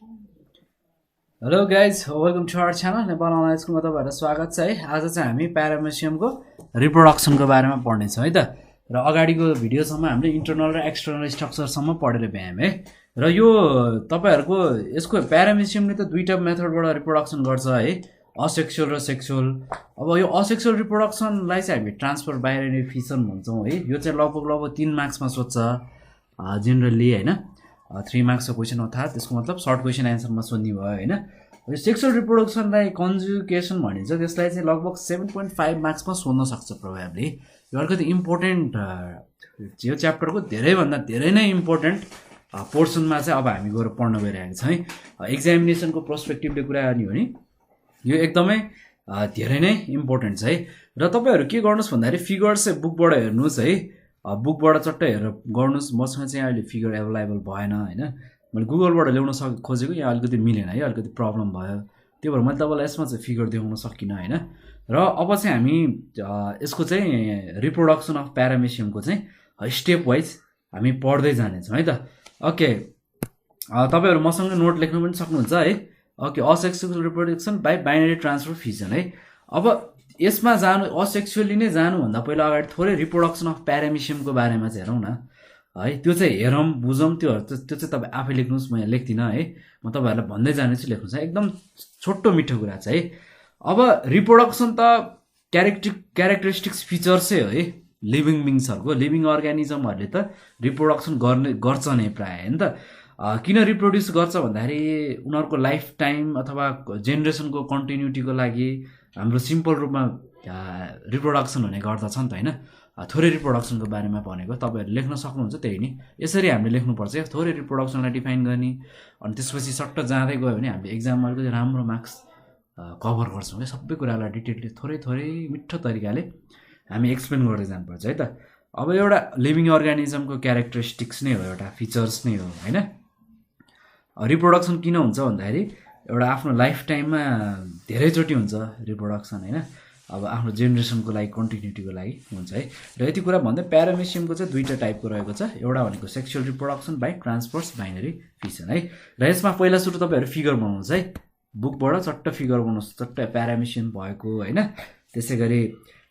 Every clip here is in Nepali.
Hello guys welcome to our channel Nepal online स्कुलमा तपाईँहरूलाई स्वागत छ है। आज चाहिँ हामी प्यारामेसियमको रिप्रोडक्सनको बारेमा पढ्नेछौँ है त। र अगाडिको भिडियोसम्म हामीले इन्टरनल र एक्सटर्नल स्ट्रक्चरसम्म पढेर भ्यायौँ है। र यो तपाईँहरूको यसको प्यारामेसियमले त दुईवटा मेथडबाट रिप्रोडक्सन गर्छ है, असेक्सुअल र सेक्सुअल। अब यो असेक्सुअल रिप्रोडक्सनलाई चाहिँ हामी ट्रान्सफर बाइनरी फिसन भन्छौँ है। यो चाहिँ लगभग 3 मार्क्समा सोध्छ जेनरली होइन। 3 मार्क्सको क्वेसन अर्थात् त्यसको मतलब सर्ट क्वेसन एन्सरमा सोध्ने भयो होइन। यो सेक्सुअल रिप्रोडक्सनलाई कन्जुगेसन भनिन्छ, त्यसलाई चाहिँ लगभग 7.5 मार्क्समा सोध्न सक्छ प्रोभाब्ली। यो अलिकति इम्पोर्टेन्ट यो च्याप्टरको धेरैभन्दा धेरै नै इम्पोर्टेन्ट पोर्सनमा चाहिँ अब हामी गएर पढ्न गइरहेको छौँ है। एक्जामिनेसनको पर्सपेक्टिभले कुरा गर्ने हो भने यो एकदमै धेरै नै इम्पोर्टेन्ट छ है। र तपाईँहरू के गर्नुहोस् भन्दाखेरि फिगर्स चाहिँ बुकबाट हेर्नुहोस् है। बुकबाट चट्टै हेरेर गर्नुहोस्। मसँग चाहिँ अहिले फिगर एभाइलेबल भएन होइन, मैले गुगलबाट ल्याउन खोजेको, यहाँ अलिकति मिलेन है, अलिकति प्रब्लम भयो। त्यो भएर मैले तपाईँलाई यसमा चाहिँ फिगर देखाउन सकिनँ होइन। र अब चाहिँ हामी यसको चाहिँ रिप्रोडक्सन अफ प्यारामेसियमको चाहिँ स्टेप वाइज हामी पढ्दै जानेछौँ है त। ओके, तपाईँहरू मसँग नोट लेख्नु पनि सक्नुहुन्छ है। Okay, asexual reproduction by binary transfer fission है। अब यसमा जानु असेक्सुअली नै जानुभन्दा पहिला अगाडि थोरै रिप्रोडक्सन अफ प्यारामेसियमको बारेमा चाहिँ हेरौँ न है। त्यो चाहिँ हेरौँ बुझौँ, त्यो चाहिँ तपाईँ आफै लेख्नुहोस्, म यहाँ लेख्दिनँ है। म तपाईँहरूलाई भन्दै जानेछु, लेख्नुहोस् है। एकदम छोटो मिठो कुरा छ है। अब रिप्रोडक्सन त क्यारेक्टरिस्टिक्स फिचर्सै हो है लिभिङ बिङ्सहरूको। लिभिङ अर्ग्यानिजमहरूले त रिप्रोडक्सन गर्छ नै प्रायः होइन त। किन रिप्रोड्युस गर्छ भन्दाखेरि उनीहरूको लाइफ टाइम अथवा जेनेरेसनको कन्टिन्युटीको लागि हाम्रो सिम्पल रूपमा रिप्रोडक्सन हुने गर्दछ नि त होइन। थोरै रिप्रोडक्सनको बारेमा भनेको तपाईँहरू लेख्न सक्नुहुन्छ, त्यही नि यसरी हामीले लेख्नुपर्छ क्या, थोरै रिप्रोडक्सनलाई डिफाइन गर्ने। अनि त्यसपछि सट्ट जाँदै गयो भने हामीले एक्जाममा अलिकति राम्रो मार्क्स कभर गर्छौँ क्या। सबै कुरालाई डिटेलली थोरै थोरै मिठो तरिकाले हामी एक्सप्लेन गर्दै जानुपर्छ है त। अब एउटा लिभिङ अर्ग्यानिजमको क्यारेक्टरिस्टिक्स नै हो, एउटा फिचर्स नै हो होइन। रिप्रोडक्सन किन हुन्छ भन्दाखेरि एउटा आफ्नो लाइफ टाइममा धेरैचोटि हुन्छ रिप्रोडक्सन होइन। अब आफ्नो जेनेरेसनको लागि कन्टिन्युटीको लागि हुन्छ है। र यति कुरा भन्दै प्यारामेसियमको चाहिँ दुईवटा टाइपको रहेको छ। एउटा भनेको sexual reproduction by transfers binary fission है। र यसमा पहिला सुरु तपाईँहरू फिगर बनाउनुहोस् है। बुकबाट चट्ट फिगर बनाउनुहोस्, चट्ट प्यारामेसियम भएको होइन। त्यसै गरी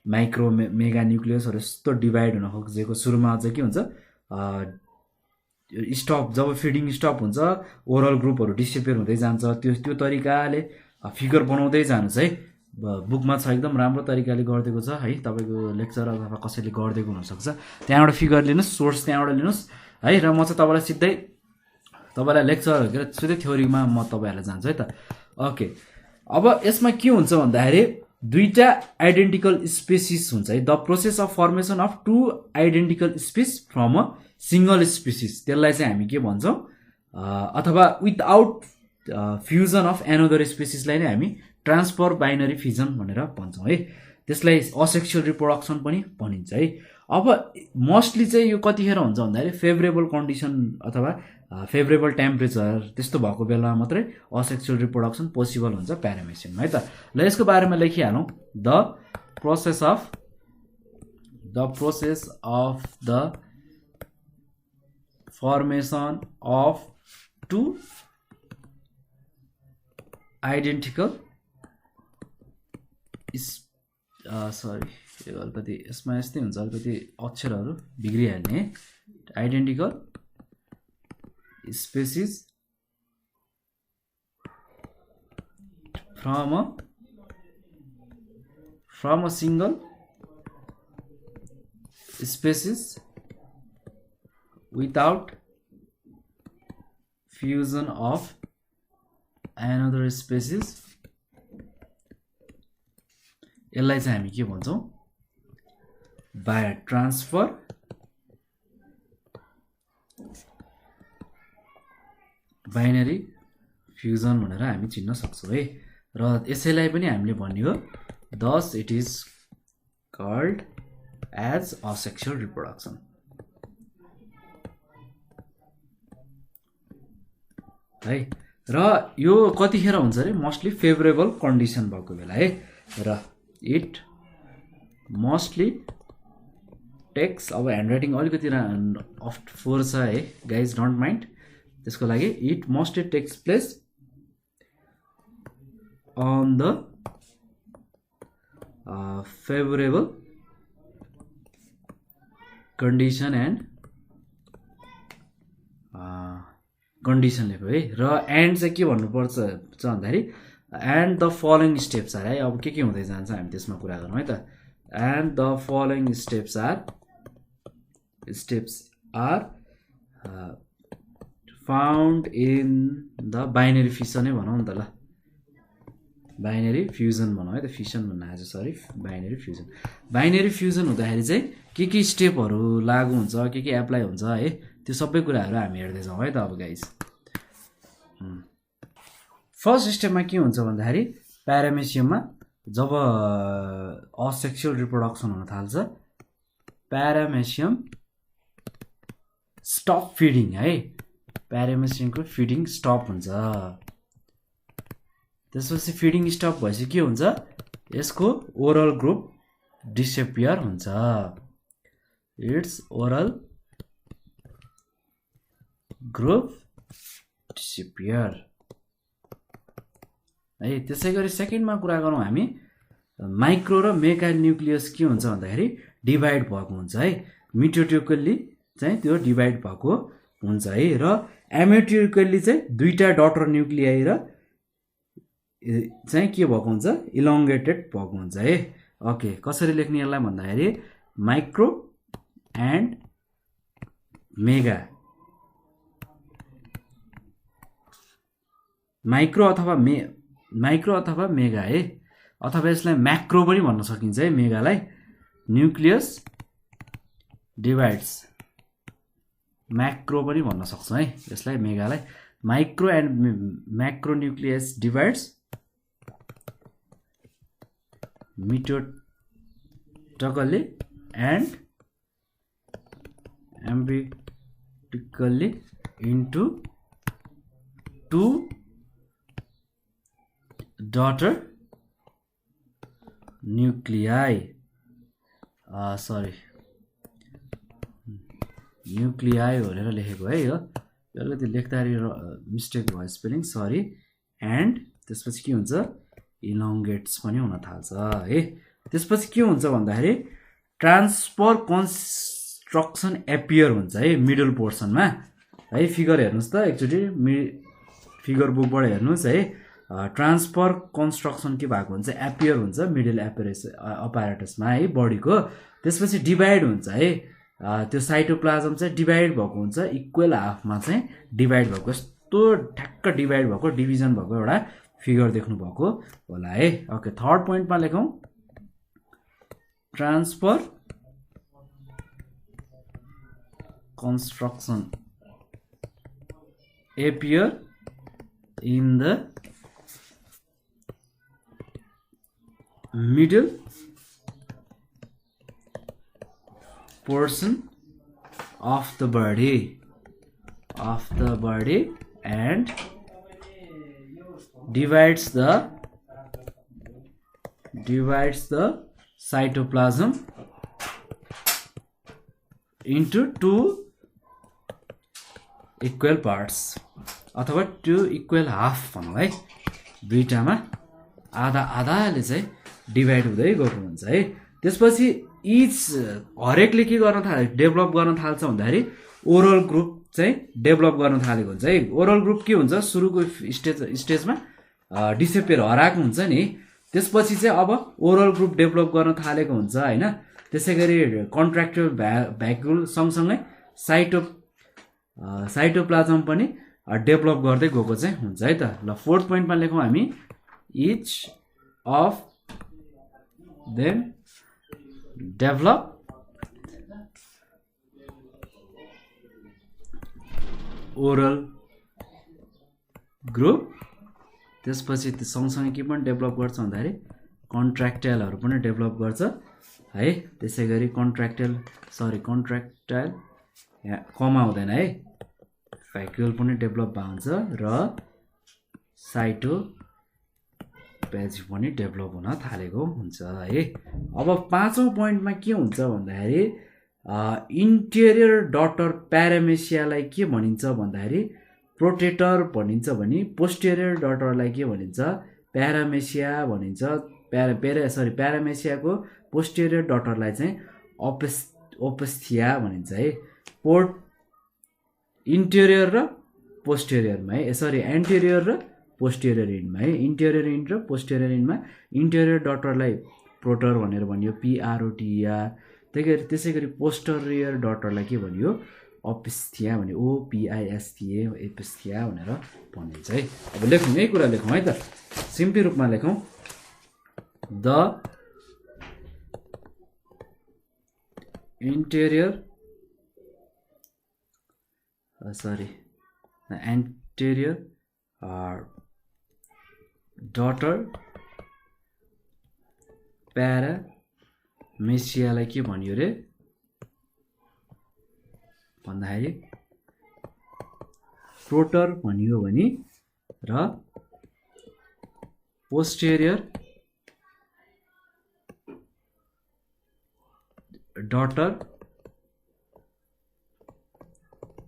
माइक्रो मेगा न्युक्लियसहरू यस्तो डिभाइड हुन खोजेको। सुरुमा चाहिँ के हुन्छ, स्टप जब फिडिङ स्टप हुन्छ ओरल ग्रुपहरू डिसिपेयर हुँदै जान्छ। त्यो तरिकाले फिगर बनाउँदै जानुहोस् है। बुकमा छ, एकदम राम्रो तरिकाले गरिदिएको छ है। तपाईँको लेक्चर अथवा कसैले गरिदिएको हुनसक्छ, त्यहाँबाट फिगर लिनुहोस्, सोर्स त्यहाँबाट लिनुहोस् है। र म चाहिँ तपाईँलाई सिधै तपाईँलाई लेक्चर सिधै थ्योरीमा म तपाईँहरूलाई जान्छु है त। ओके, अब यसमा के हुन्छ भन्दाखेरि दुईवटा आइडेन्टिकल स्पेसिस हुन्छ है। The process of formation of two identical space from a single species, त्यसलाई चाहिँ हामी के भन्छौँ, अथवा विदाउट फ्युजन अफ एनदर स्पेसिसलाई नै हामी ट्रान्सफर बाइनरी फिजन भनेर भन्छौँ है। त्यसलाई असेक्सुअल रिप्रोडक्सन पनि भनिन्छ है। अब मोस्टली चाहिँ यो कतिखेर हुन्छ भन्दाखेरि फेभरेबल कन्डिसन अथवा फेभरेबल टेम्परेचर त्यस्तो भएको बेला मात्रै असेक्सुअल रिप्रोडक्सन पोसिबल हुन्छ प्यारामेसियममा है त। ल यसको बारेमा लेखिहालौँ। The process of the formation of two identical अलिकति यसमा यस्तै हुन्छ, अलिकति अक्षरहरू बिग्रिहाल्ने। Identical species from a single species without fusion of another species, यसलाई चाहिँ हामी के भन्छौँ, बाय ट्रान्सफर बाइनरी फ्युजन भनेर हामी चिन्न सक्छौँ है। र यसैलाई पनि हामीले भन्यो thus it is called as asexual reproduction है। र यो कतिखेर हुन्छ अरे, मोस्टली फेभरेबल कन्डिसन भएको बेला है। र इट मोस्टली टेक्स, अब ह्यान्ड राइटिङ अलिकति अफ फोर छ है गाइज, डोन्ट माइन्ड। त्यसको लागि it must takes place on the favourable condition and condition लेख्यो है। र एन्ड चाहिँ के भन्नुपर्छ भन्दाखेरि and the following steps are है। अब के हुँदै जान्छ हामी त्यसमा कुरा गरौँ है त। And the following steps are found in the binary fission नै भनौँ नि त ल, बाइनरी फ्युजन भनौँ है त, फिसन भन्न आज sorry, binary fusion. Binary fusion हुँदाखेरि चाहिँ के स्टेपहरू लागु हुन्छ, के एप्लाई हुन्छ है, त्यो सबै कुराहरू हामी हेर्दैछौँ है त। अब गाइज फर्स्ट स्टेपमा के हुन्छ भन्दाखेरि प्यारामेसियममा जब असेक्सुअल रिप्रोडक्सन हुन थाल्छ, प्यारामेसियम स्टप फिडिङ है, प्यारामेसियमको फिडिङ स्टप हुन्छ। त्यसपछि फिडिङ स्टप भएपछि के हुन्छ, यसको ओरल ग्रुप डिसएपियर हुन्छ, इट्स ओरल ग्रुप डिसएपियर है। त्यसै गरी सेकेन्डमा कुरा गरौँ हामी, माइक्रो र मेगा न्युक्लियस के हुन्छ भन्दाखेरि डिभाइड भएको हुन्छ है। मिटोटिकल्ली चाहिँ त्यो डिभाइड भएको हुन्छ है, र एमेटिकल्ली चाहिँ दुईटा डटर न्युक्लियाई र चाहिँ के भएको हुन्छ, इलोङ्गेटेड भएको हुन्छ है। ओके, कसरी लेख्ने यसलाई भन्दाखेरि माइक्रो एन्ड मेगा, माइक्रो अथवा मेगा है, अथवा यसलाई म्याक्रो पनि भन्न सकिन्छ है मेगालाई। न्युक्लियस डिभाइड्स, म्याक्रो पनि भन्न सक्छौँ है यसलाई मेगालाई। Micro and macro nucleus divides mitotically and amitotically into two daughter nuclei, sorry nuclei भनेर लेखेको है यो, अलिकति लेख्दाखेरि मिस्टेक भयो स्पेलिङ, सरी। एन्ड त्यसपछि के हुन्छ, इलोङ्गेट्स पनि हुन थाल्छ है। त्यसपछि के हुन्छ भन्दाखेरि ट्रान्सफर कन्स्ट्रक्सन एपियर हुन्छ है मिडल पोर्सनमा है। फिगर हेर्नुहोस् त एकचोटि, फिगर बुकबाट हेर्नुहोस् है। ट्रान्सफर कन्स्ट्रक्सन के भएको हुन्छ, एपियर हुन्छ मिडल अपरेटसमा है बडीको। त्यसपछि डिभाइड हुन्छ है, त्यो साइटोप्लाजम चाहिँ डिभाइड भएको हुन्छ, इक्वल हाफमा चाहिँ डिभाइड भएको, यस्तो ठ्याक्क डिभाइड भएको, डिभिजन भएको एउटा फिगर देख्नु भएको होला है। ओके, थर्ड पोइन्टमा लेखौँ, transfer construction appear in the middle portion of the body and divides the cytoplasm into two equal parts अथवा two equal half भनौँ है। दुईटामा आधा आधाले चाहिँ डिभाइड हुँदै गएको हुन्छ है। त्यसपछि इच हरेकले के गर्न थाल्छ, डेभलप गर्न थाल्छ भन्दाखेरि ओरल ग्रुप चाहिँ डेभलप गर्न थालेको हुन्छ है। ओरल ग्रुप के हुन्छ, सुरुको स्टेजमा डिसेपियर हराएको हुन्छ नि, त्यसपछि चाहिँ अब ओरल ग्रुप डेभलप गर्न थालेको हुन्छ होइन। त्यसै गरी कन्ट्राक्टियल भ्याक्युल सँगसँगै साइटोप्लाजम पनि डेभलप गर्दै गएको चाहिँ हुन्छ है त। ल फोर्थ पोइन्टमा लेखौँ हामी, each of them develop oral group. त्यसपछि त्यो सँगसँगै के पनि डेभलप गर्छ भन्दाखेरि कन्ट्राक्टाइलहरू पनि डेभलप गर्छ है। त्यसै गरी कन्ट्राक्टाइल यहाँ कमा हुँदैन है, भ्याक्युल पनि डेभलप भएको हुन्छ र साइटोप्लाज्म पनि डेभलप हुन थालेको हुन्छ है। अब पाँचौँ पोइन्टमा के हुन्छ भन्दाखेरि इन्टेरियर डटर प्यारामेसियालाई के भनिन्छ भन्दाखेरि प्रोटेटर भनिन्छ भने पोस्टेरियर डटरलाई के भनिन्छ प्यारामेसिया भनिन्छ प्यारामेसियाको पोस्टेरियर डटरलाई चाहिँ ओपेस्थिया भनिन्छ है इन्टेरियर र पोस्टेरियरमा है एन्टेरियर र पोस्टेरियर इन्डमा है इन्टेरियर इन्ड र पोस्टेरियर इन्डमा इन्टेरियर डटरलाई प्रोटर भनेर भनियो PROTER त्यसै गरी पोस्टेरियर डटरलाई के भनियो ओपेस्थिया भन्यो OPISTA एपेस्थिया भनेर भनिन्छ है अब लेखौँ यही कुरा लेखौँ है त सिम्पली रूपमा लेखौँ द anterior daughter paramecia के भन्यो रे भन्दाखेरि प्रोटर भनियो भने र पोस्टेरियर डटर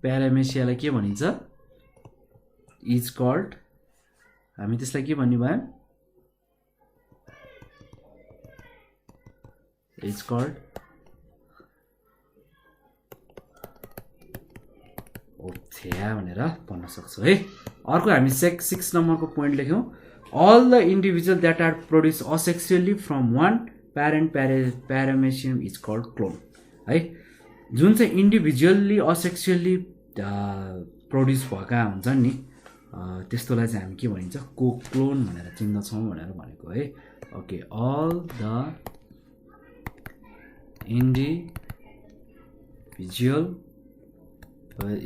प्यारामेसियालाई के भनिन्छ इज कल्ड हामी त्यसलाई के भन्ने भयो इज कल्ड ओथ्या भनेर भन्न सक्छौँ है अर्को हामी 6 नम्बरको point लेख्यौँ all the individuals that are produced asexually from one parent paramecium is called clone है जुन चाहिँ इन्डिभिजुअल्ली असेक्सुअली प्रोड्युस भएका हुन्छन् नि त्यस्तोलाई चाहिँ हामी के भनिन्छ क्लोन भनेर चिन्दछौँ भनेर भनेको है okay all the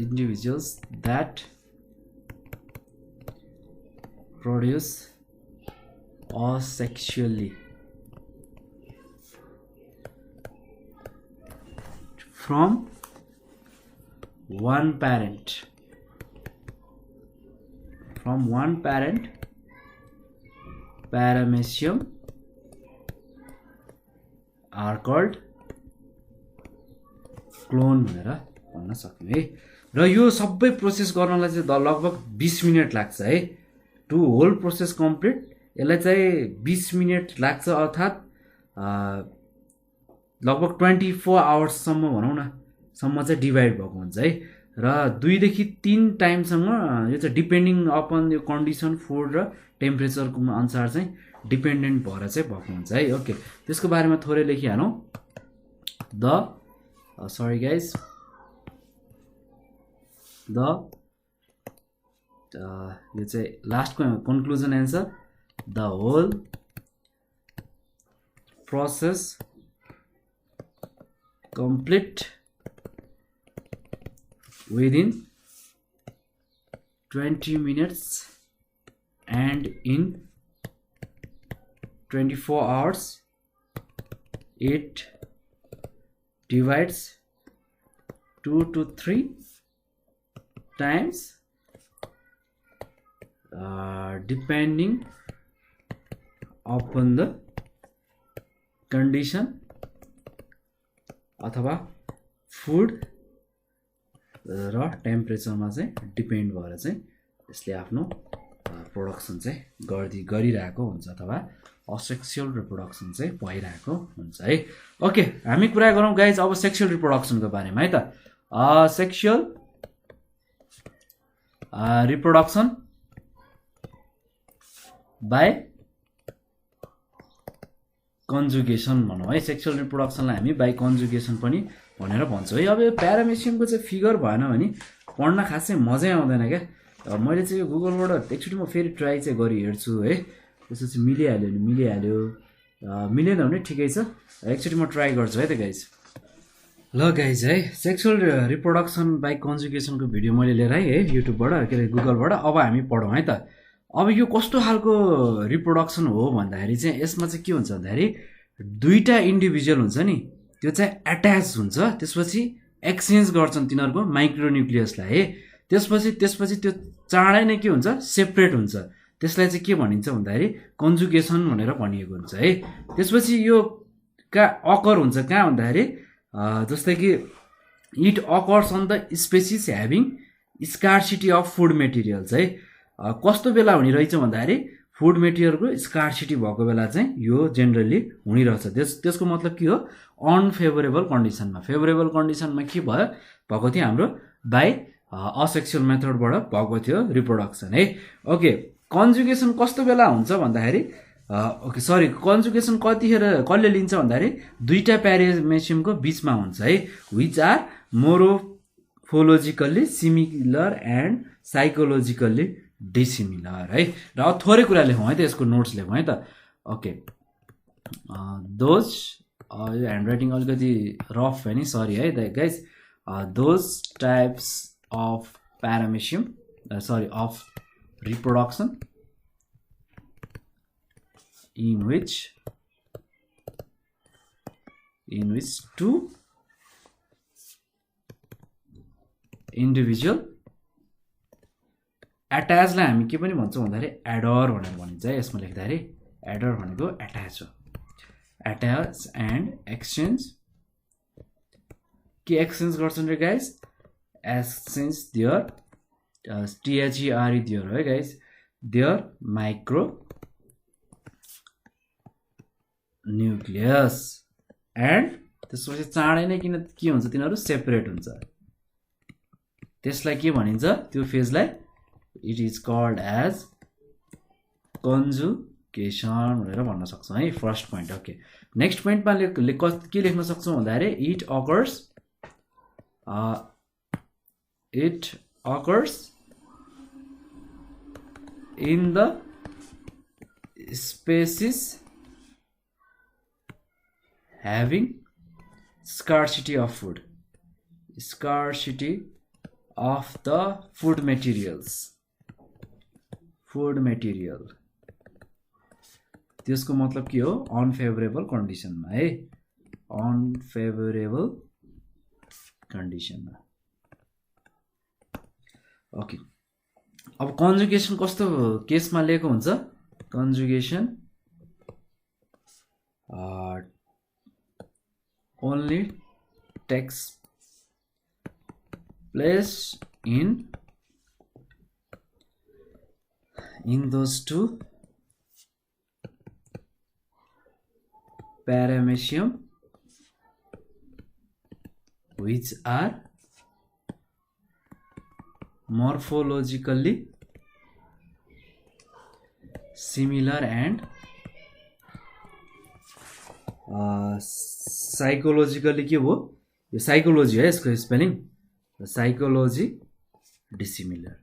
individuals that produce asexually from one parent paramecium are called clone भनेर भन्न सक्यौँ है र यो सबै प्रोसेस गर्नलाई चाहिँ लगभग 20 मिनट लाग्छ है टु होल प्रोसेस कम्प्लिट यसलाई चाहिँ 20 मिनट लाग्छ अर्थात् लगभग 24 आवर्ससम्म भनौँ न सम्म चाहिँ डिभाइड भएको हुन्छ है र 2 देखि 3 टाइमसम्म यो चाहिँ डिपेन्डिङ अपन यो कन्डिसन फुड र टेम्परेचरको अनुसार चाहिँ डिपेन्डेन्ट भएर चाहिँ भएको हुन्छ है ओके त्यसको बारेमा थोरै लेखिहालौँ द sorry guys यो चाहिँ लास्टको conclusion answer the whole process complete within 20 minutes and in 24 hours it divides 2 to 3 times depending upon the condition अथवा फुड र टेम्परेचरमा चाहिँ डिपेन्ड भएर चाहिँ यसले आफ्नो प्रोडक्सन चाहिँ गरिरहेको हुन्छ अथवा असेक्सुअल रिप्रोडक्सन चाहिँ भइरहेको हुन्छ है ओके हामी कुरा गरौँ गाइज अब सेक्सुअल रिप्रोडक्सनको बारेमा है त सेक्सुअल रिप्रोडक्सन बाई कन्जुगेसन भनौँ है सेक्सुअल रिप्रोडक्सनलाई हामी बाई कन्जुगेसन पनि भनेर भन्छौँ है अब यो प्यारामेसियमको चाहिँ फिगर भएन भने पढ्न खासै मजै आउँदैन क्या मैले चाहिँ यो गुगलबाट एकचोटि म फेरि ट्राई चाहिँ गरी हेर्छु है त्यसपछि मिलिहाल्यो भने मिलिहाल्यो मिलेन भने ठिकै छ एकचोटि म ट्राई गर्छु है त गाइज ल गाइज है सेक्सुअल रिप्रोडक्सन बाई कन्जुगेसनको भिडियो मैले लिएर है युट्युबबाट के अरे गुगलबाट अब हामी पढौँ है त अब यो कस्तो खालको रिप्रोडक्सन हो भन्दाखेरि चाहिँ यसमा चाहिँ के हुन्छ भन्दाखेरि दुईटा इन्डिभिजुअल हुन्छ नि त्यो चाहिँ एट्याच हुन्छ त्यसपछि एक्सचेन्ज गर्छन् तिनीहरूको माइक्रोन्युक्लियसलाई है त्यसपछि त्यो चाँडै नै के हुन्छ सेपरेट हुन्छ त्यसलाई चाहिँ के भनिन्छ भन्दाखेरि कन्जुगेसन भनेर भनिएको हुन्छ है त्यसपछि यो अकर हुन्छ कहाँ भन्दाखेरि जस्तै कि it occurs on the species having scarcity of food materials है कस्तो बेला हुने रहेछ भन्दाखेरि फुड मेटेरियलको स्कार्सिटी भएको बेला चाहिँ यो जेनरली हुनिरहेछ त्यसको मतलब के हो अनफेभरेबल कन्डिसनमा फेभरेबल कन्डिसनमा के भएको थियो हाम्रो बाई असेक्सुअल मेथडबाट भएको थियो रिप्रोडक्सन है ओके कन्जुगेसन कस्तो बेला हुन्छ भन्दाखेरि ओके सरी कन्जुगेसन कतिखेर कसले लिन्छ भन्दाखेरि दुईटा प्यारामेसियमको बिचमा हुन्छ है which are morphologically similar and psychologically dissimilar है र थोरै कुरा लेखौँ है त यसको नोट्स लेखौँ है त ओके दोज यो ह्यान्ड राइटिङ अलिकति रफ है नि सरी है the guys those types of paramecium sorry of reproduction in which two individual attachलाई हामी के पनि भन्छौँ भन्दाखेरि एडर भनेर भनिन्छ है यसमा लेख्दाखेरि एडर भनेको एट्याच हो एट्याच एन्ड एक्सचेन्ज के एक्सचेन्ज गर्छन् रे guys exchange there THERE there है guys there micro nucleus and त्यसपछि चाँडै नै किन के हुन्छ तिनीहरू सेपरेट हुन्छ त्यसलाई के भनिन्छ त्यो फेजलाई it is called as conjugation भनेर भन्न सक्छौँ है फर्स्ट पोइन्ट ओके नेक्स्ट पोइन्टमा के लेख्न सक्छौँ भन्दाखेरि it occurs in the species having scarcity of food of the food material त्यसको मतलब के हो अनफेभरेबल कन्डिसनमा है अनफेभरेबल कन्डिसनमा ओके अब कन्जुगेसन कस्तो केसमा लिएको हुन्छ conjugation only takes place in those two paramecium which are morphologically similar and psychologically के हो यो साइकोलोजी है यसको स्पेलिङ साइकोलोजी डिसिमिलर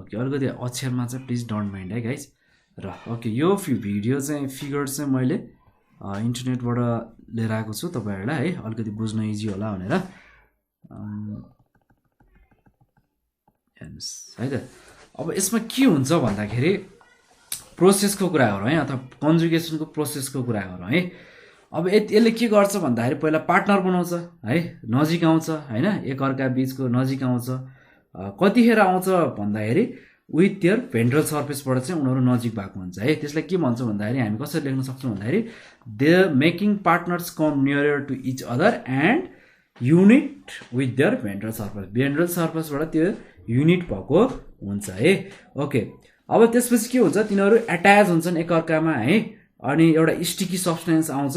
ओके अलिकति अक्षरमा चाहिँ प्लिज डोन्ट माइन्ड है गाइज र ओके यो भिडियो चाहिँ फिगर चाहिँ मैले इन्टरनेटबाट लिएर आएको छु तपाईँहरूलाई है अलिकति बुझ्न इजी होला भनेर हेर्नुहोस् है त अब यसमा के हुन्छ भन्दाखेरि प्रोसेसको कुरा गरौँ है अथवा कन्जुगेसनको प्रोसेसको कुरा गरौँ है अब यसले के गर्छ भन्दाखेरि पहिला पार्टनर बनाउँछ है नजिक आउँछ होइन एकअर्का बिचको नजिक आउँछ कतिखेर आउँछ भन्दाखेरि विथ देयर भेन्ट्रल सर्फेसबाट चाहिँ उनीहरू नजिक भएको हुन्छ है त्यसलाई के भन्छ भन्दाखेरि हामी कसरी लेख्न सक्छौँ भन्दाखेरि they making partners come nearer to each other and unite with their ventral सर्फेसबाट त्यो युनिट भएको हुन्छ है ओके अब त्यसपछि के हुन्छ तिनीहरू एट्याच हुन्छन् एकअर्कामा है अनि एउटा स्टिकी सब्सटेन्स आउँछ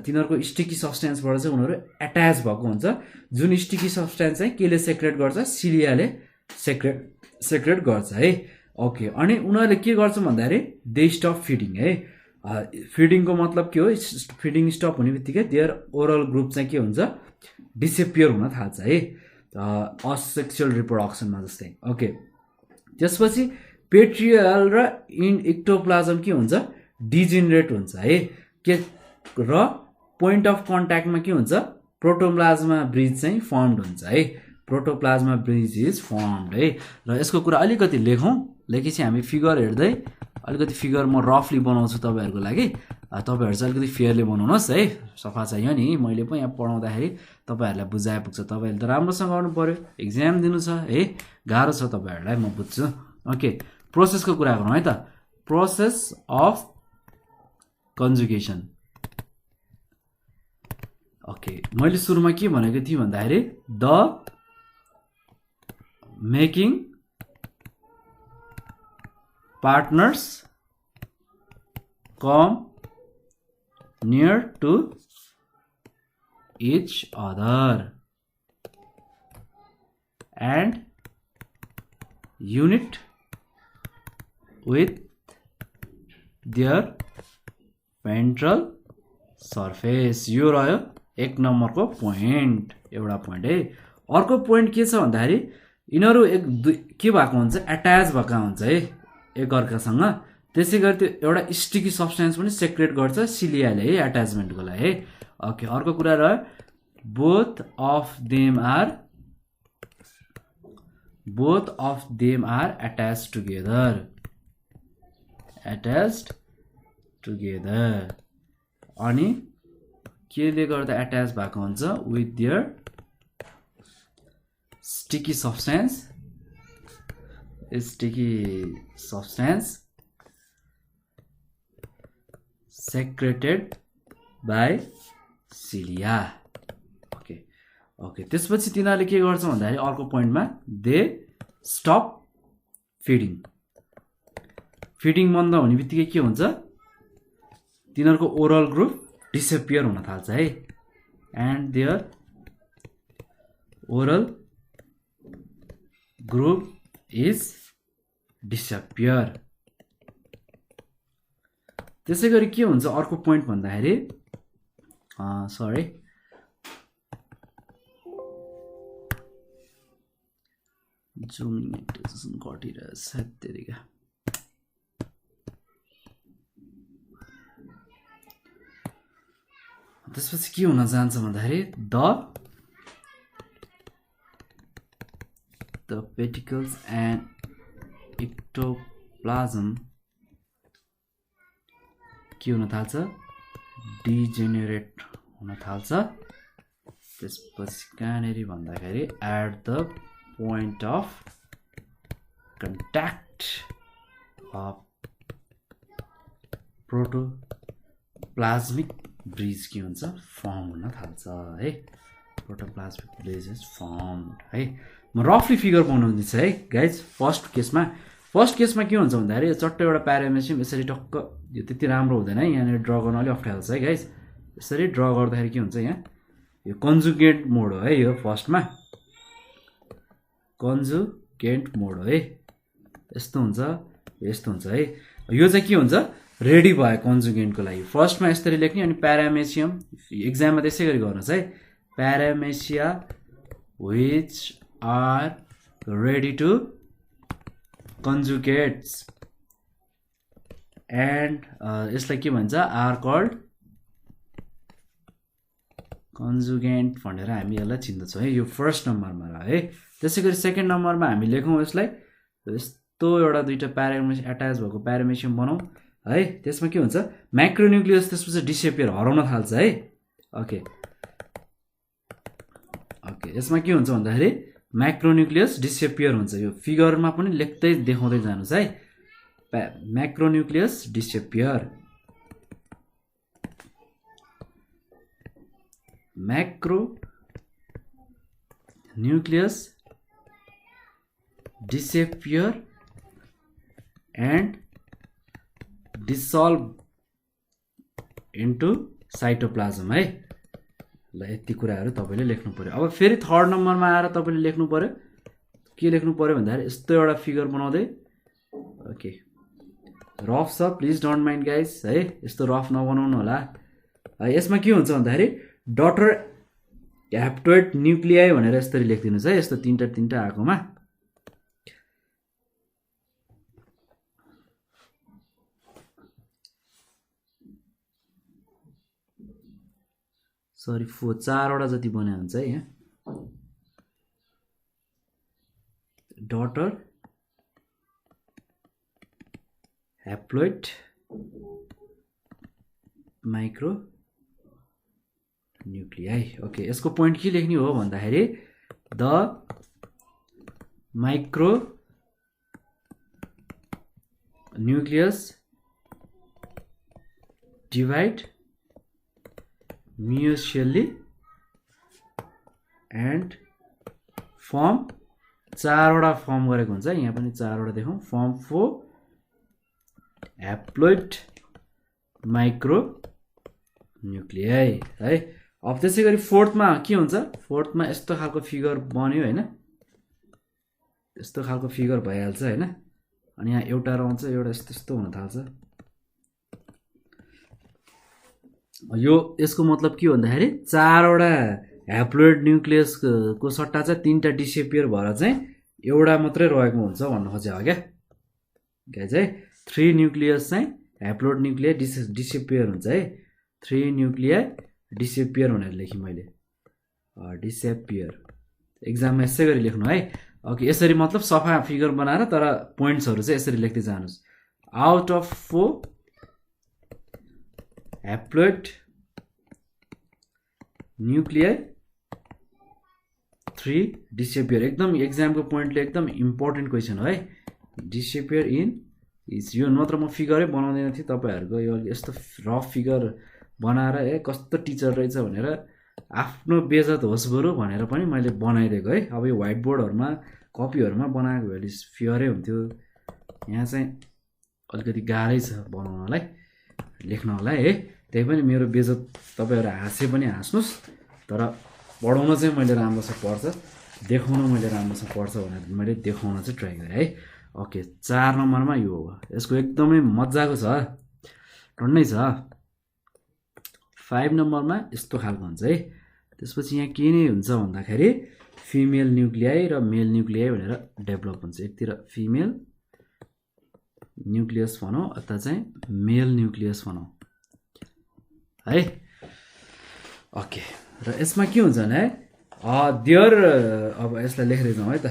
तिनीहरूको स्टिकी सब्सटेन्सबाट चाहिँ उनीहरू एट्याच भएको हुन्छ जुन स्टिकी सब्सटेन्स चाहिँ केले सेक्रेट गर्छ सिलियाले सेक्रेट गर्छ है ओके अनि उनीहरूले के गर्छ भन्दाखेरि दे स्टप फिडिङ है फिडिङको मतलब के हो फिडिङ स्टप हुने बित्तिकै देयर ओरल ग्रुप चाहिँ के हुन्छ डिसेपियर हुन थाल्छ है असेक्सुअल रिप्रोडक्सनमा जस्तै ओके त्यसपछि पेट्रियल र इक्टोप्लाज्म के हुन्छ डिजेनरेट हुन्छ है के र पोइन्ट अफ कन्ट्याक्टमा के हुन्छ प्रोटोप्लाज्मा ब्रिज चाहिँ फर्मड हुन्छ है प्रोटोप्लाज्मा ब्रिज इज फर्मड है र यसको कुरा अलिकति लेखेपछि हामी फिगर हेर्दै अलिकति फिगर म रफली बनाउँछु तपाईँहरूको लागि तपाईँहरू चाहिँ अलिकति फेयरली बनाउनुहोस् है सफा चाहियो नि मैले पनि यहाँ पढाउँदाखेरि तपाईँहरूलाई बुझाए पुग्छ तपाईँहरूले त राम्रोसँग गर्नु पर्यो एक्जाम दिनु छ है गाह्रो छ तपाईँहरूलाई म बुझ्छु ओके प्रोसेसको कुरा गरौँ है त प्रोसेस अफ कन्जुगेसन ओके मैले सुरुमा के भनेको थिएँ भन्दाखेरि the making partners come near to each other and unit with their ventral surface यो रह्यो एक नम्बरको पोइन्ट एउटा पोइन्ट है अर्को पोइन्ट के छ भन्दाखेरि यिनीहरू एक के भएको हुन्छ एट्याच भएका हुन्छ है एकअर्कासँग त्यसैगरी त्यो एउटा स्टिकी सब्स्टेन्स पनि सेक्रेट गर्छ सिलियाले है एट्याचमेन्टको लागि है ओके अर्को कुरा रह्यो both of them are attached together अनि केले गर्दा एट्याच भएको हुन्छ with their sticky substance secreted by cilia okay त्यसपछि तिनीहरूले के गर्छ भन्दाखेरि अर्को पोइन्टमा दे स्टप फिडिङ बन्द हुने बित्तिकै के हुन्छ तिनीहरूको ओरल ग्रुप डिसअपियर हुन थाल्छ है and their oral group is disappear त्यसै गरी के हुन्छ अर्को पोइन्ट भन्दाखेरि सरी जुमिङ एक्टिभेसन घटिरहेछ त्यतिका त्यसपछि के हुन जान्छ भन्दाखेरि द पेटिकल्स एन्ड इक्टोप्लाज्म के हुन थाल्छ डिजेनेरेट हुन थाल्छ त्यसपछि कहाँनेर भन्दाखेरि at the point of contact of protoplasmic bridge के हुन्छ फर्म हुन थाल्छ है प्रोटोप्लाज्मिक ब्रिज इज फर्मड है म रफली फिगर बनाउँदैछु है गाइज फर्स्ट केसमा के हुन्छ भन्दाखेरि चट्ट एउटा प्यारामेसियम यसरी टक्क यो त्यति राम्रो हुँदैन है यहाँनिर ड्र गर्न अलिक अप्ठ्यारो छ है गाइज यसरी ड्र गर्दाखेरि के हुन्छ यहाँ यो कन्जुगेट मोड हो है यो फर्स्टमा कन्जुगेट मोड हो है यस्तो हुन्छ है यो चाहिँ के हुन्छ रेडी भयो कन्जुगेन्टको लागि फर्स्टमा यसरी लेख्ने अनि प्यारामेसियम एक्जाममा त्यसै गरी गर्नुहोस् है paramecia which are ready to conjugates and यसलाई के भन्छ आर कल्ड कन्जुगेन्ट भनेर हामी यसलाई चिन्दछौँ है यो फर्स्ट नम्बरमा है त्यसै गरी सेकेन्ड नम्बरमा हामी लेखौँ यसलाई यस्तो एउटा दुईवटा प्यारामेसियम एट्याच भएको प्यारामेसियम बनाऊ है त्यसमा के हुन्छ माइक्रोन्युक्लियस त्यसपछि डिसअपियर हराउन थाल्छ है ओके यसमा के हुन्छ भन्दाखेरि माइक्रोन्युक्लियस डिसअपियर हुन्छ यो फिगरमा पनि लेख्दै देखाउँदै जानुहोस् है माइक्रोन्युक्लियस disappear macronucleus disappear and dissolve into cytoplasm है ल यति कुराहरु तपाईले लेख्नु पर्यो अब फेरि थर्ड नम्बरमा आएर तपाईले लेख्नु पर्यो के लेख्नु पर्यो भन्दाखेरि यस्तो एउटा फिगर बनाउँदै ओके रफ छ प्लिज डोन्ट माइन्ड गाइस है यस्तो रफ नबनाउनु होला यसमा के हुन्छ भन्दाखेरि डटर ह्याप्टोइड न्युक्लियाई भनेर यसरी लेखिदिनुस् है यस्तो तीनटा आएकोमा सरी 4 वटा जति बने हुन्छ है यहाँ daughter haploid micro nuclei okay यसको पोइन्ट के लेख्ने हो भन्दाखेरि the micro nucleus divide mutually and form 4वटा फर्म गरेको हुन्छ यहाँ पनि 4वटा देखौँ फर्म 4 ह्याप्लोइड माइक्रो न्युक्लियाई है अब त्यसै गरी फोर्थमा के हुन्छ फोर्थमा यस्तो खालको फिगर बन्यो हैन यस्तो खालको फिगर भइहाल्छ हैन अनि यहाँ एउटा रहन्छ एउटा यस्तो हुन थाल्छ यो यसको मतलब के भन्दाखेरि 4वटा ह्याप्लोइड न्युक्लियस को सट्टा चाहिँ 3टा डिसेपियर भएर चाहिँ एउटा मात्रै रहेको हुन्छ भन्न खोजेको हो क्या चाहिँ 3 न्युक्लियस चाहिँ ह्याप्लोइड न्युक्लिया डिसेपियर हुन्छ है 3 न्युक्लिया डिसेपियर भनेर लेखेँ मैले डिसेपियर एक्जाममा यसै गरी लेख्नु है ओके यसरी मतलब सफा फिगर बनाएर तर पोइन्ट्सहरु चाहिँ यसरी लेख्दै जानुस् आउट अफ 4 ह्याप्लोइड न्युक्लिया 3 डिसेपियर एकदम एक्जामको पोइन्टले एकदम इम्पोर्टेन्ट क्वेसन हो है डिसेपियर इन इज यो नत्र म फिगरै बनाउँदैन थिएँ तपाईहरुको यो यस्तो रफ फिगर बनाएर कस्तो टिचर रहेछ भनेर आफ्नो बेइज्जत होस् बरु भनेर पनि मैले बनाइदिएको है अब यो व्हाइट बोर्डहरुमा कपीहरुमा बनाएको भए फिगरै हुन्थ्यो यहाँ चाहिँ अलिकति गाह्रै छ बनाउनलाई लेख्नलाई है त्यही पनि मेरो बेइज्जत तपाईहरु हाँसे पनि हाँस्नुस् तर पढाउन चाहिँ मैले राम्रोसँग पर्छ देखाउन मैले राम्रोसँग पर्छ भनेर मैले देखाउन चाहिँ ट्राई गरे है ओके 4 नम्बरमा यो हो यसको एकदमै मज्जाको छ टन्नै छ 5 नम्बरमा यस्तो खालको हुन्छ है त्यसपछि यहाँ के नै हुन्छ भन्दाखेरि फिमेल न्युक्लियाई र मेल न्युक्लियाई भनेर डेभलप हुन्छ एकतिर फिमेल न्युक्लियस भनौं अथवा चाहिँ मेल न्युक्लियस भनौं है ओके र यसमा के हुन्छ भने देयर अब यसलाई लेख्दै जाउँ है त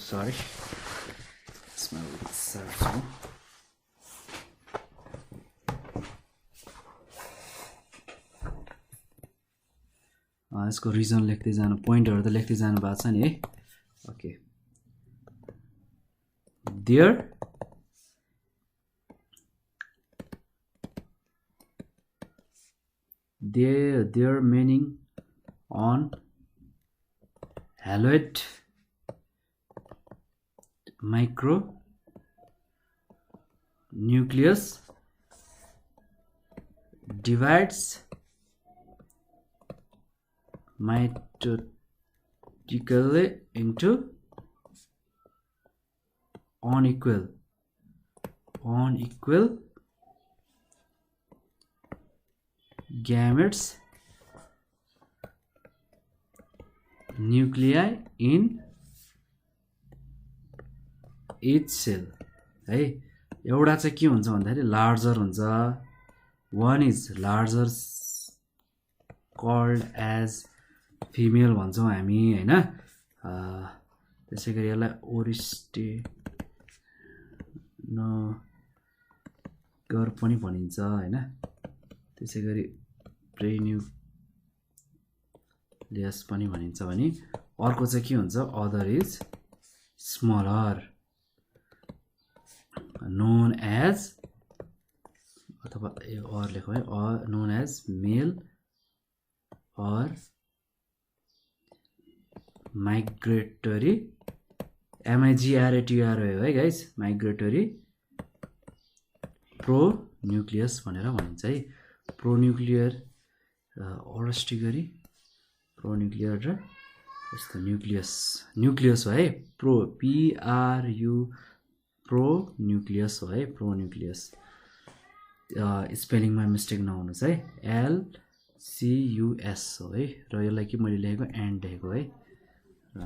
सरी यसमा सर्च यसको रिजन लेख्दै जानु पोइन्टहरु त लेख्दै जानु भएको छ नि है okay their meaning on haloid micro nucleus divides mitotically into unequal gametes nuclei in each cell है एउटा चाहिँ के हुन्छ भन्दाखेरि लार्जर हुन्छ one is larger called as female भन्छौं हामी हैन त्यसैगरी यसलाई ओरिस्टे न गर पनि भनिन्छ हैन त्यसैगरी प्रेन्युक्लियस पनि भनिन्छ भने अर्को चाहिँ के हुन्छ other is smaller known as अथवा or लेखौ है or known as male or migratory migratory है गाइस migratory pronucleus भनेर भनिन्छ है प्रोन्युक्लियर ओरस्टी गरी प्रोन्युक्लियर र यस्तो न्युक्लियस हो है प्रो PRU प्रोन्युक्लियस हो है प्रोन्युक्लियस स्पेलिङमा मिस्टेक नहुनुस् है LCUS हो है र यसलाई के मैले लेखेको एन्ड लेखेको है र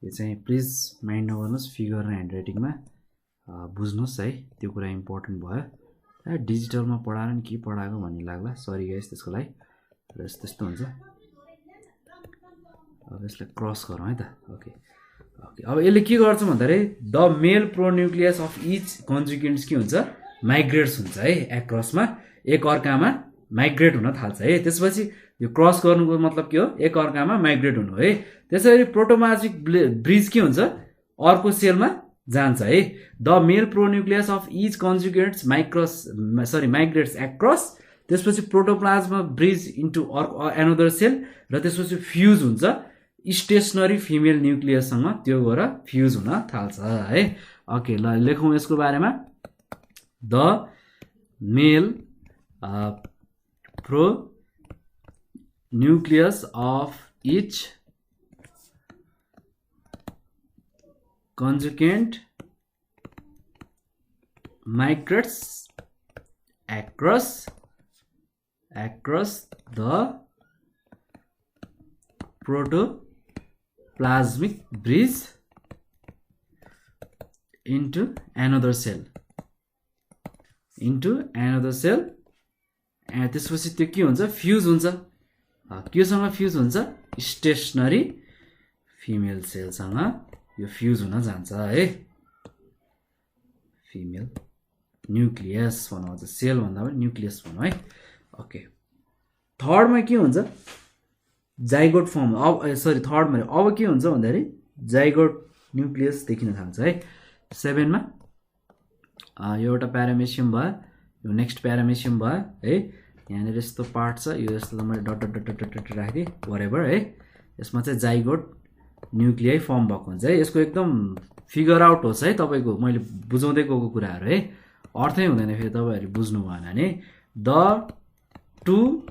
यो चाहिँ प्लिज माइन्ड नगर्नुस् फिगर र ह्यान्डराइटिङमा बुझ्नुस् है त्यो कुरा इम्पोर्टेन्ट भयो डिजिटलमा पढाएर नि के पढाएको भन्ने लाग्ला सरी गाइस त्यसको लागि र त्यस्तो हुन्छ अब यसलाई क्रस गरौँ है त ओके अब यसले के गर्छ भन्दाखेरि the male pronucleus of each कन्जुगेन्ट्स के हुन्छ माइग्रेट्स हुन्छ है एक्रसमा एक अर्कामा माइग्रेट हुन थाल्छ है त्यसपछि यो क्रस गर्नुको मतलब के हो एक अर्कामा माइग्रेट हुनु है त्यसैगरी प्रोटोमार्फिक ब्रिज के हुन्छ अर्को सेलमा जान्छ है the male pronucleus of each conjugates migrates across त्यसपछि protoplasmic bridge into another cell र त्यसपछि फ्युज हुन्छ स्टेसनरी फिमेल न्युक्लियससँग, त्यो गएर फ्युज हुन थाल्छ है। ओके ल लेखौँ यसको बारेमा। The mail pro nucleus of each conjugate migrates across the protoplasmic bridge into another cell and त्यसपछि त्यो के हुन्छ फ्युज हुन्छ केसँग फ्युज हुन्छ स्टेसनरी फिमेल सेलसँग यो फ्युज हुन जान्छ है। फिमेल न्युक्लियस भनौँ, अझ सेल भन्दा पनि न्युक्लियस भनौँ है। ओके थर्डमा के हुन्छ जाइगोट फर्म, अब सरी थर्डमा अब के हुन्छ भन्दाखेरि जाइगोट न्युक्लियस देखिन थाल्छ है। 7मा यो एउटा प्यारामेसियम भयो, यो नेक्स्ट प्यारामेसियम भयो है। यहाँनिर यस्तो पार्ट छ, यो यस्तो मैले dot dot dot dot dot राखेँ वरेभर है। यसमा चाहिँ जाइगोट न्युक्लियाई फर्म भएको हुन्छ है। यसको एकदम फिगर आउट होस् है तपाईँको, मैले बुझाउँदै गएको कुराहरू है, अर्थै हुँदैन फेरि तपाईँहरू बुझ्नु भएन भने। The two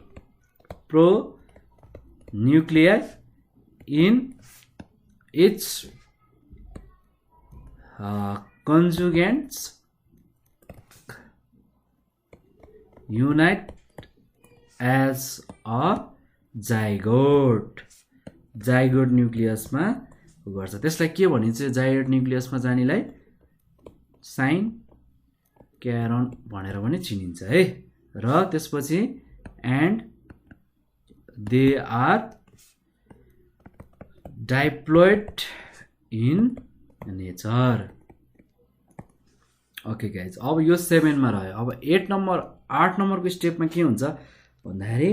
pronuclei in its conjugants unite as a zygote न्युक्लियसमा गर्छ। त्यसलाई के भनिन्छ जाइगोट न्युक्लियसमा जानेलाई साइन क्यारन भनेर पनि चिनिन्छ है। र त्यसपछि and they are diploid in nature. Okay guys अब यो 7मा रह्यो। अब 8 नम्बरको स्टेपमा के हुन्छ भन्दाखेरि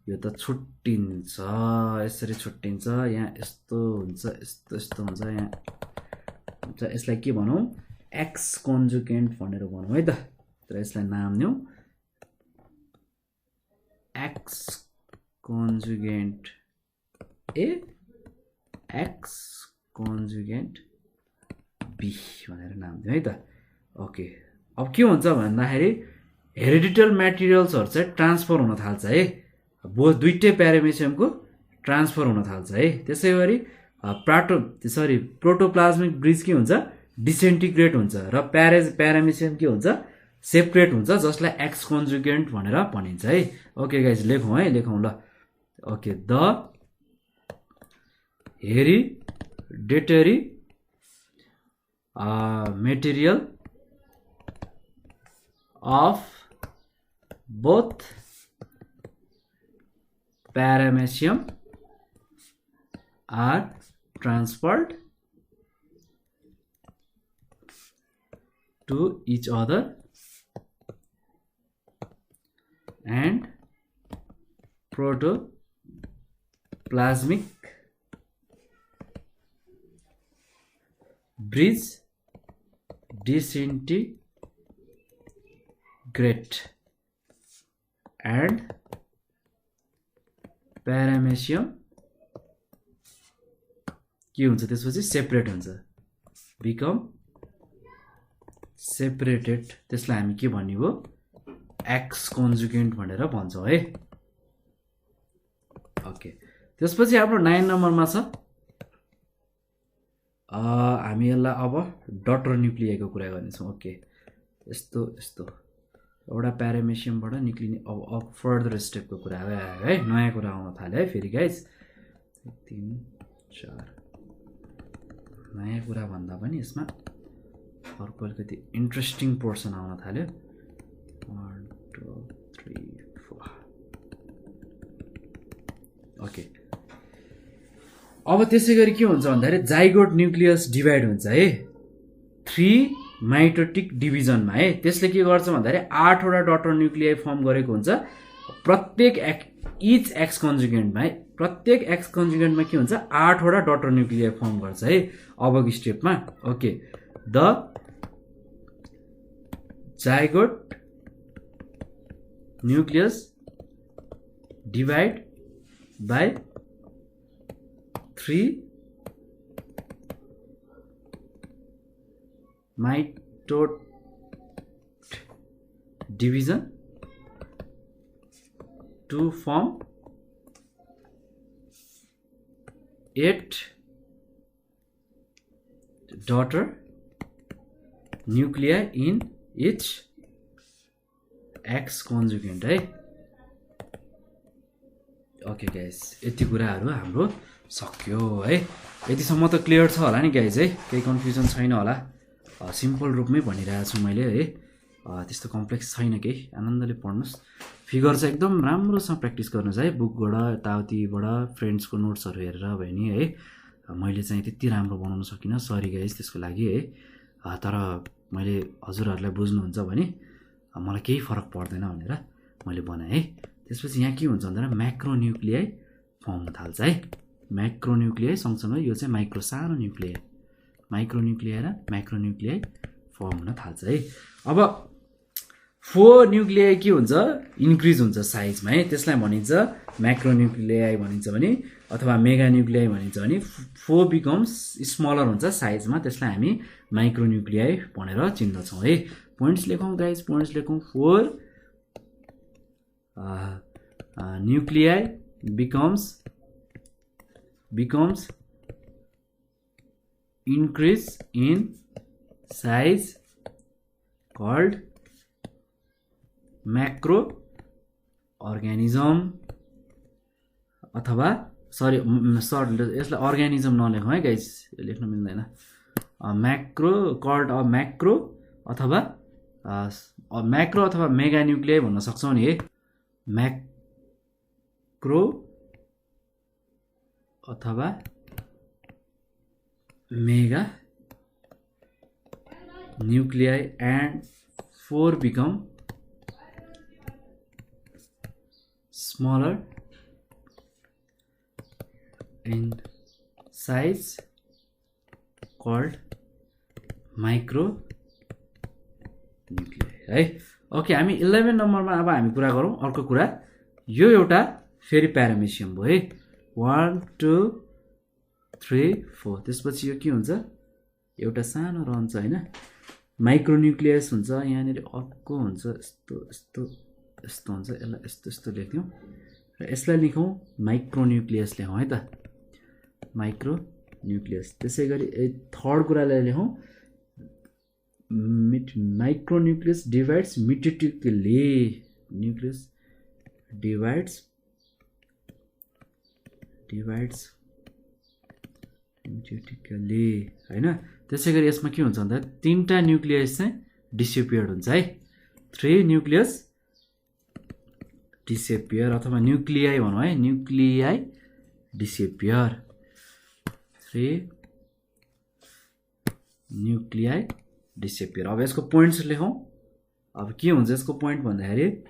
यो त छुट्टिन्छ, यसरी छुट्टिन्छ, यहाँ यस्तो हुन्छ, यस्तो हुन्छ, यहाँ हुन्छ। यसलाई के भनौँ एक्स कन्जुगेन्ट भनेर भनौँ है त। तर यसलाई नाम दिउँ एक्स कन्जुगेन्ट ए, एक्स कन्जुगेन्ट बी भनेर नाम दिउँ है त। ओके अब के हुन्छ भन्दाखेरि हेरिडिटल मेटेरियल्सहरू चाहिँ ट्रान्सफर हुन थाल्छ है। दुईटै प्यारामेसियमको ट्रान्सफर हुन थाल्छ है। त्यसै गरी प्रोटोप्लाज्मिक ब्रिज के हुन्छ डिसेन्टिग्रेट हुन्छ र प्यारामेसियम के हुन्छ सेपरेट हुन्छ, जसलाई एक्स कन्जुगेन्ट भनेर भनिन्छ है। ओके गाइज लेखौँ है, लेखौँ ल। Okay the hereditary material of both paramecium are transferred to each other and protoplasmic bridge disintegrate and प्यारामेसियम के हुन्छ त्यसपछि सेपरेट हुन्छ, बिकम सेपरेटेड। त्यसलाई हामी के भन्ने हो एक्स कन्जुगेन्ट भनेर भन्छौँ है। ओके त्यसपछि हाम्रो 9 नम्बरमा छ हामी यसलाई अब डटर न्युक्लियाईको कुरा गर्नेछौँ। ओके यस्तो यस्तो एउटा प्यारामेसियमबाट निक्लिने अब फर्दर स्टेपको कुरा आयो है, नयाँ कुरा आउन थाल्यो है फेरि गाइज। 3 4 नयाँ कुरा भन्दा पनि यसमा अर्को अलिकति इन्ट्रेस्टिङ पोर्सन आउन थाल्यो। 1 2 3 4 ओके अब त्यसै गरी के हुन्छ भन्दाखेरि जाइगोट न्युक्लियस डिभाइड हुन्छ है 3 माइटोटिक डिभिजनमा है। त्यसले के गर्छ भन्दाखेरि 8 वटा डटर न्युक्लियाई फर्म गरेको हुन्छ। प्रत्येक इच एक्स कन्जुगेन्टमा है, प्रत्येक एक्स कन्जुगेन्टमा के हुन्छ 8 वटा डटर न्युक्लियाई फर्म गर्छ है अबको स्टेपमा। Okay the zygote nucleus divide by 3 mitotic division to form 8 daughter nuclei in each X conjugate है। ओके गाइस, यति कुराहरू हाम्रो सक्यो है। यतिसम्म त क्लियर छ होला नि गाइस है, केही कन्फ्युजन छैन होला। सिम्पल रूपमै भनिरहेको छु मैले है, त्यस्तो कम्प्लेक्स छैन केही, आनन्दले पढ्नुहोस्। फिगर चाहिँ एकदम राम्रोसँग प्र्याक्टिस गर्नुहोस् है, बुकबाट यताउतिबाट फ्रेन्ड्सको नोट्सहरू हेरेर भयो नि है। मैले चाहिँ त्यति राम्रो बनाउन सकिनँ, सरी गाइस त्यसको लागि है। तर मैले हजुरहरूलाई बुझ्नुहुन्छ भने मलाई केही फरक पर्दैन भनेर मैले बनाएँ है। त्यसपछि यहाँ के हुन्छ भन्दा म्याक्रोन्युक्लियाई फर्म हुन थाल्छ है। म्याक्रोन्युक्लियाई सँगसँगै यो चाहिँ माइक्रो सानो न्युक्लियाई, माइक्रोन्युक्लियाई र म्याक्रोन्युक्लियाई फर्म हुन थाल्छ है। अब 4 न्युक्लियाई के हुन्छ, इन्क्रिज हुन्छ साइजमा है, त्यसलाई भनिन्छ म्याक्रोन्युक्लियाई भनिन्छ भने, अथवा मेगा न्युक्लियाई भनिन्छ भने 4 बिकम्स स्मलर हुन्छ साइजमा, त्यसलाई हामी माइक्रोन्युक्लियाई भनेर चिन्दछौँ है। पोइन्ट्स लेखौँ गाइज, पोइन्ट्स लेखौँ। 4 nuclei becomes increase in size called macroorganism, अथवा सरी यसलाई अर्गानिजम नलेखौँ है गाइज, लेख्न मिल्दैन। म्याक्रो कल्ड अ म्याक्रो अथवा म्याक्रो अथवा मेगा न्युक्लियाई भन्न सक्छौँ नि है। म्याक्रो अथवा mega nuclei and 4 become smaller in size called micro nuclei है। ओके, हामी 11 नम्बरमा अब हामी कुरा गरौँ अर्को कुरा। यो एउटा फेरि प्यारामेसियम भयो है। 1 2 3 4, त्यसपछि यो के हुन्छ, एउटा सानो रहन्छ होइन, माइक्रोन्युक्लियस हुन्छ। यहाँनिर अर्को हुन्छ, यस्तो यस्तो यस्तो हुन्छ, यसलाई यस्तो यस्तो लेख्यौँ र यसलाई लेखौँ माइक्रोन्युक्लियस लेखौँ है त, माइक्रोन्युक्लियस। त्यसै गरी थर्ड कुरालाई लेखौँ, micronucleus divides mitotically, nucleus divides mitotically हैन। त्यसै गरी यसमा के हुन्छ भन्दा 3टा न्युक्लियस चाहिँ डिसेपियर्ड हुन्छ है। 3 न्युक्लियस डिसेपियर अथवा न्युक्लियाई भनौँ है, न्युक्लियाई डिसेपियर। 3 nuclei disappear. अब यसको पोइन्ट्स लेखौँ। अब के हुन्छ यसको पोइन्ट भन्दाखेरि,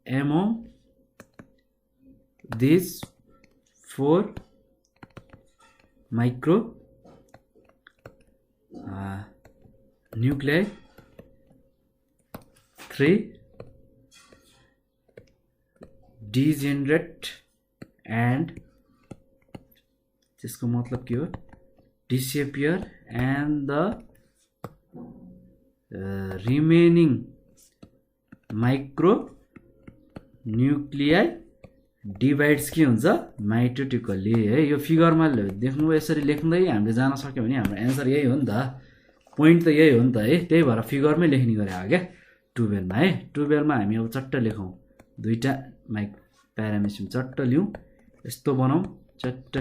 among this 4 micro nuclei 3 degenerate and, त्यसको मतलब के हो, disappear and the remaining micronuclei divides के हुन्छ, माइटोटिकली है। यो फिगरमा देख्नु यसरी लेख्दै हामीले जान सक्यो भने हाम्रो एन्सर यही हो नि त, पोइन्ट त यही हो नि त है। त्यही भएर फिगरमै लेख्ने गरे हो क्या 12मा है। 12मा हामी अब चट्ट लेखौँ, 2टा प्यारामेसियम चट्ट लिउँ, यस्तो बनाऊँ, चट्ट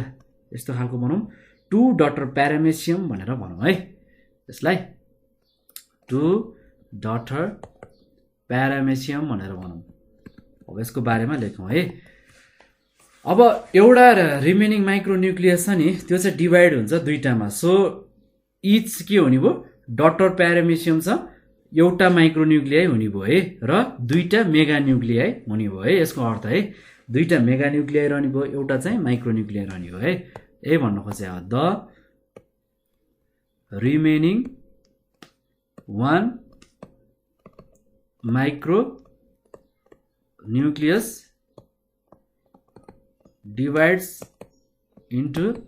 यस्तो खालको बनाऊँ, 2 डटर प्यारामेसियम भनेर भनौँ है यसलाई, 2 डटर प्यारामेसियम भनेर भनौँ। अब यसको बारेमा लेखौँ है। अब एउटा रिमेनिङ माइक्रोन्युक्लियस छ नि, त्यो चाहिँ डिभाइड हुन्छ 2टामा। सो इच के हुने भयो, डटर प्यारामेसियम छ, एउटा माइक्रोन्युक्लियाई हुने भयो है, र 2टा मेगा न्युक्लियाई हुने भयो है। यसको अर्थ है 2टा मेगा न्युक्लियाई रहने भयो, एउटा चाहिँ माइक्रोन्युक्लियाई रहने भयो है। यही भन्न खोजे, the remaining 1 micro nucleus divides into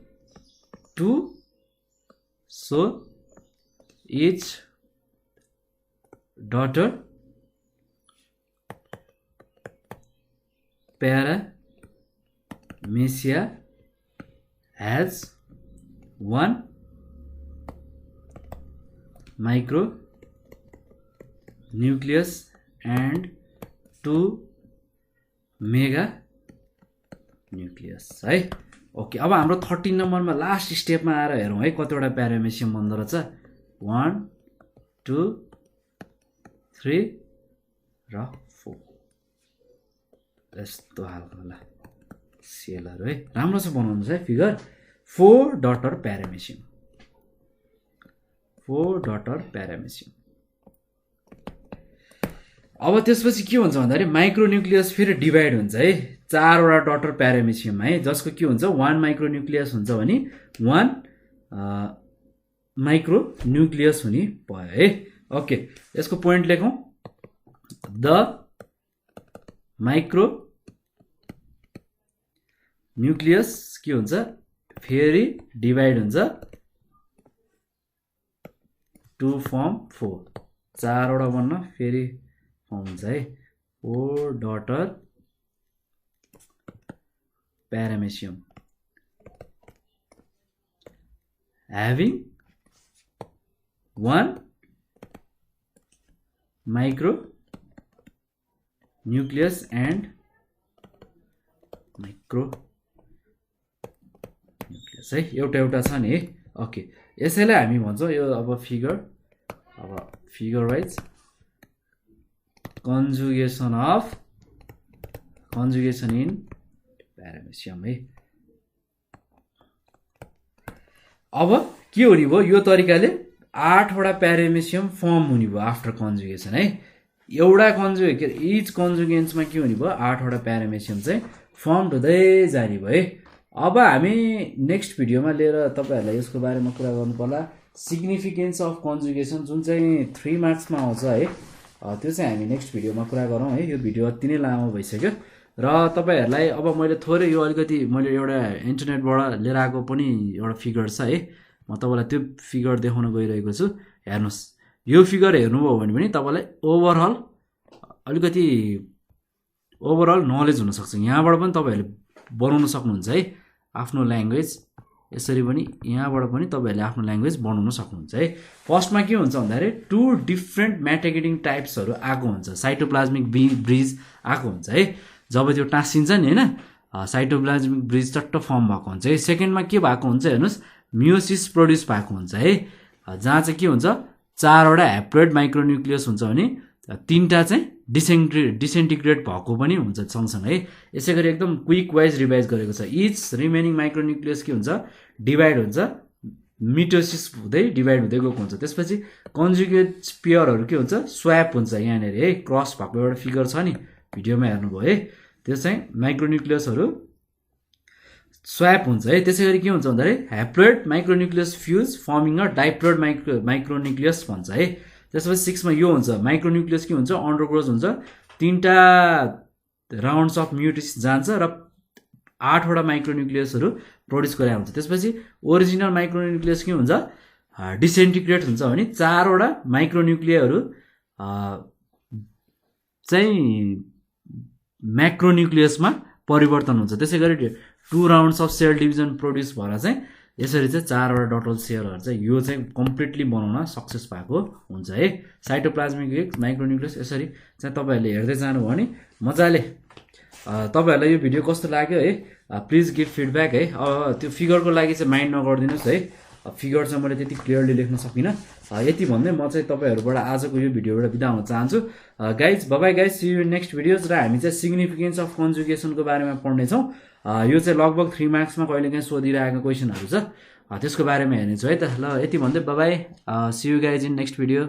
two, so each daughter paramecia has one micronucleus and two meganucleus है। ओके, अब हाम्रो 13 नम्बरमा लास्ट स्टेपमा आएर हेरौँ है कतिवटा प्यारामेसियम बन्दो रहेछ। 1 2 3 र 4 यस्तो हालको होला सेलहरू है। राम्रो छ बनाउनु है figure. 4 daughter paramecium, 4 daughter paramecium. अब त्यसपछि के हुन्छ भन्दाखेरि माइक्रोन्युक्लियस फेरि डिभाइड हुन्छ है 4 वटा डटर प्यारामेसियम है, जसको के हुन्छ 1 माइक्रोन्युक्लियस हुन्छ भने 1 माइक्रोन्युक्लियस हुने भयो है। ओके, यसको पोइन्ट लेखौँ। द माइक्रोन्युक्लियस के हुन्छ फेरि डिभाइड हुन्छ टु फर्म 4, 4 वटा बन्न फेरि हुन्छ है 4 daughter प्यारामेसियम having 1 micronucleus and micronucleus है, एउटा छ नि। ओके, यसैलाई हामी भन्छौँ यो अब फिगर वाइज conjugation in प्यारामेसियम है। अब के हुने भयो यो तरिकाले 8 वटा प्यारामेसियम फर्म हुने भयो आफ्टर कन्जुगेसन है। एउटा इच कन्जुगेन्समा के हुने भयो 8 वटा प्यारामेसियम चाहिँ फर्म हुँदै जाने भयो है। अब हामी नेक्स्ट भिडियोमा लिएर तपाईहरुलाई यसको बारेमा कुरा गर्नु पर्ला। सिग्निफिकेन्स अफ कन्जुगेसन जुन चाहिँ 3 मार्क्समा आउँछ है, त्यो चाहिँ हामी नेक्स्ट भिडियोमा कुरा गरौँ है। यो भिडियो अति नै लामो भइसक्यो र तपाईहरुलाई अब मैले थोरै यो अलिकति मैले एउटा इन्टरनेटबाट लिएर आएको पनि एउटा फिगर छ है, म तपाईलाई त्यो फिगर देखाउन गइरहेको छु। हेर्नुस्, यो फिगर हेर्नुभयो भने पनि तपाईलाई ओभरअल नलेज हुन सक्छ। यहाँबाट पनि तपाईहरुले बनाउन सक्नुहुन्छ है आफ्नो ल्याङ्ग्वेज। यसरी पनि यहाँबाट पनि तपाईहरुले आफ्नो ल्याङ्ग्वेज बनाउन सक्नुहुन्छ है। फर्स्टमा के हुन्छ भन्दाखेरि 2 डिफरेन्ट म्याटेगेटिङ टाइप्सहरु आएको हुन्छ, साइटोप्लाज्मिक ब्रिज आएको हुन्छ है। जब त्यो टाँसिन्छ नि हैन, साइटोप्लाज्मिक ब्रिज चट्ट फर्म भएको हुन्छ है। सेकेन्डमा के भएको हुन्छ हेर्नुस्, मियोसिस प्रोड्युस भएको हुन्छ है, जहाँ चाहिँ के हुन्छ 4 वटा ह्याप्लोइड माइक्रोन्युक्लियस हुन्छ भने 3टा चाहिँ डिसेन्टिग्रेट भएको पनि हुन्छ सँगसँगै। यसैगरी एकदम क्विक वाइज रिभाइज गरेको छ। इच रिमेनिङ माइक्रोन्युक्लियस के हुन्छ डिभाइड हुन्छ, मिटोसिस हुँदै डिभाइड हुँदै गएको हुन्छ। त्यसपछि कन्जुगेट पेयरहरु के हुन्छ स्वाप हुन्छ यहाँनेर है, क्रस भएको एउटा फिगर छ नि भिडियोमा हेर्नुभयो है, त्यो चाहिँ माइक्रोन्युक्लियसहरु स्वाप हुन्छ है। त्यसैगरी के हुन्छ भन्दाखेरि ह्याप्लोइड माइक्रोन्युक्लियस फ्यूज फर्मिङ अ डाइप्लोइड माइक्रोन्युक्लियस भन्छ है। त्यसपछि 6 मा यो हुन्छ माइक्रोन्युक्लियस के हुन्छ अन्डरग्रोज हुन्छ, 3टा राउन्ड्स अफ म्युटेसिस जान्छ र 8 वटा माइक्रोन्युक्लियसहरु प्रोड्युस गरे हुन्छ। त्यसपछि ओरिजिनल माइक्रोन्युक्लियस के हुन्छ डिसेन्टिग्रेट हुन्छ भने 4 वटा माइक्रोन्युक्लियहरु चाहिँ म्याक्रोन्युक्लियसमा परिवर्तन हुन्छ। त्यसैगरी 2 rounds of cell division produce भएर चाहिँ यसरी चाहिँ 4 वटा डटल सेलहरु चाहिँ यो चाहिँ कम्प्लिटली बनाउन सक्सेस भएको हुन्छ है। साइटोप्लाज्मिक माइक्रोन्युक्लियस यसरी चाहिँ तपाईहरुले हेर्दै जानु भयो भने मजाले तपाईहरुलाई यो भिडियो कस्तो लाग्यो है प्लिज गिभ फिडब्याक है। त्यो फिगरको लागि चाहिँ माइन्ड नगर्दिनुस् है, फिगर चाहिँ मैले त्यति क्लियरली लेख्न सकिनँ। यति भन्दै म चाहिँ तपाईहरुबाट आजको यो भिडियोबाट बिदा हुन चाहन्छु। Guys bye guys, see you next videos. र हामी चाहिँ सिग्निफिकेन्स अफ कन्जुगेसनको बारेमा पढ्ने छौं। यो चाहिँ लगभग 3 मार्क्समा कहिलेकाहीँ सोधिरहेको क्वेशनहरु छ, त्यसको बारेमा हेर्नेछु है त। ल यति भन्दै bye, see you guys in next video.